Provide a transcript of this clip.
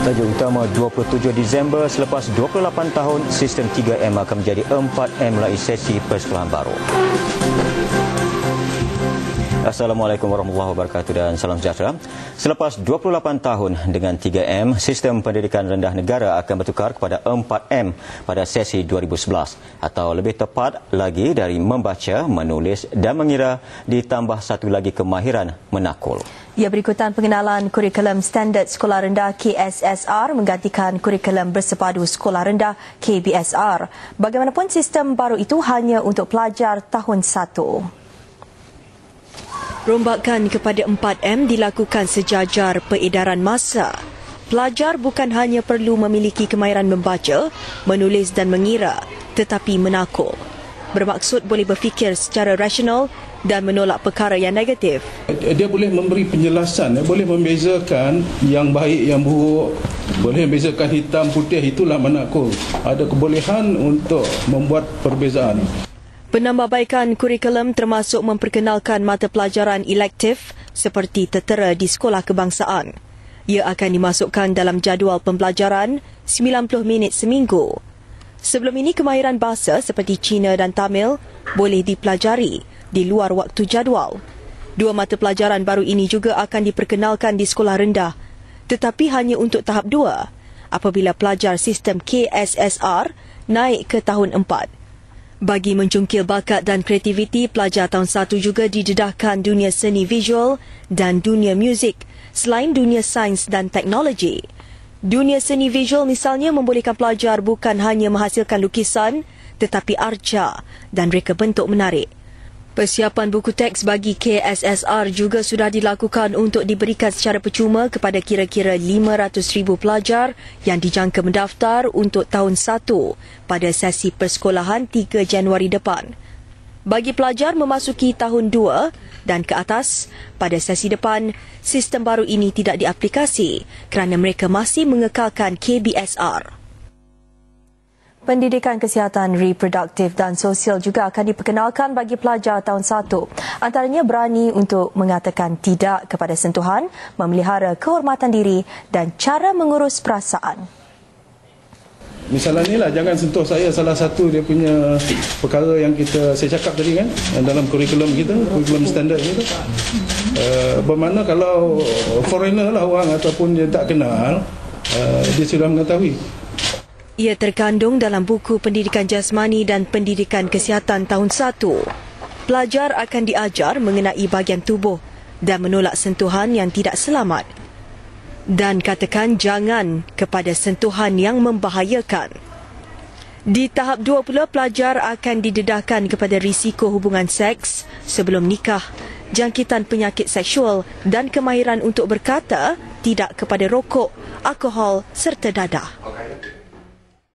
Tajuk utama 27 Disember selepas 28 tahun, sistem 3M akan menjadi 4M melalui sesi persekolahan baru. Assalamualaikum warahmatullahi wabarakatuh dan salam sejahtera. Selepas 28 tahun dengan 3M, sistem pendidikan rendah negara akan bertukar kepada 4M pada sesi 2011 atau lebih tepat lagi dari membaca, menulis dan mengira ditambah satu lagi kemahiran menakul. Ya, berikutan pengenalan kurikulum standard sekolah rendah KSSR menggantikan kurikulum bersepadu sekolah rendah KBSR. Bagaimanapun sistem baru itu hanya untuk pelajar tahun 1. Rombakan kepada 4M dilakukan sejajar peredaran masa. Pelajar bukan hanya perlu memiliki kemahiran membaca, menulis dan mengira, tetapi menakul. Bermaksud boleh berfikir secara rasional dan menolak perkara yang negatif. Dia boleh memberi penjelasan, dia boleh membezakan yang baik, yang buruk, boleh membezakan hitam putih, itulah menakul. Ada kebolehan untuk membuat perbezaan. Penambahbaikan kurikulum termasuk memperkenalkan mata pelajaran elektif seperti tertera di sekolah kebangsaan. Ia akan dimasukkan dalam jadual pembelajaran 90 minit seminggu. Sebelum ini, kemahiran bahasa seperti Cina dan Tamil boleh dipelajari di luar waktu jadual. Dua mata pelajaran baru ini juga akan diperkenalkan di sekolah rendah, tetapi hanya untuk tahap 2 apabila pelajar sistem KSSR naik ke tahun 4. Bagi mencungkil bakat dan kreativiti, pelajar tahun 1 juga didedahkan dunia seni visual dan dunia muzik selain dunia sains dan teknologi. Dunia seni visual misalnya membolehkan pelajar bukan hanya menghasilkan lukisan tetapi arca dan reka bentuk menarik. Persiapan buku teks bagi KSSR juga sudah dilakukan untuk diberikan secara percuma kepada kira-kira 500,000 pelajar yang dijangka mendaftar untuk tahun 1 pada sesi persekolahan 3 Januari depan. Bagi pelajar memasuki tahun 2 dan ke atas, pada sesi depan, sistem baru ini tidak diaplikasi kerana mereka masih mengekalkan KBSR. Pendidikan kesihatan reproduktif dan sosial juga akan diperkenalkan bagi pelajar tahun 1. Antaranya berani untuk mengatakan tidak kepada sentuhan, memelihara kehormatan diri dan cara mengurus perasaan. Misalnya inilah, jangan sentuh saya, salah satu dia punya perkara yang saya cakap tadi kan, dalam kurikulum kita, kurikulum standard kita. Bermakna kalau foreigner lah orang ataupun dia tak kenal, dia sudah mengetahui. Ia terkandung dalam buku Pendidikan Jasmani dan Pendidikan Kesihatan tahun 1. Pelajar akan diajar mengenai bahagian tubuh dan menolak sentuhan yang tidak selamat. Dan katakan jangan kepada sentuhan yang membahayakan. Di tahap 2 pula, pelajar akan didedahkan kepada risiko hubungan seks sebelum nikah, jangkitan penyakit seksual dan kemahiran untuk berkata tidak kepada rokok, alkohol serta dadah.